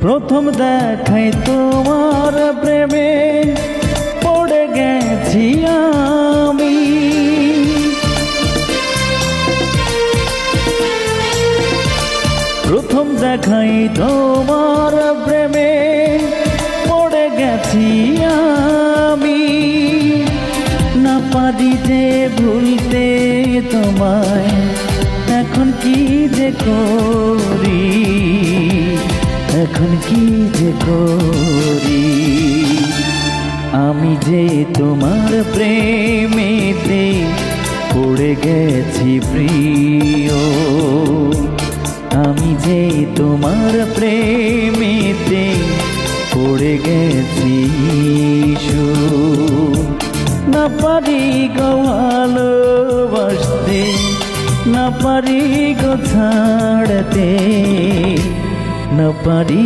প্রথম দেখাই তোমার প্রেমে পড়ে গেছি আমি। প্রথম দেখাই তোমার প্রেমে পড়ে গেছি আমি। না পারি যে ভুলতে তোমায়, এখন কি যে করি, এখন কি যে করি। আমি যে তোমার প্রেমেতে পড়ে গেছি প্রিয়, আমি যে তোমার প্রেমেতে পড়ে গেছি। না পারি গো ভালোবাসতে, না পারি গো ছাড়তে, না পারি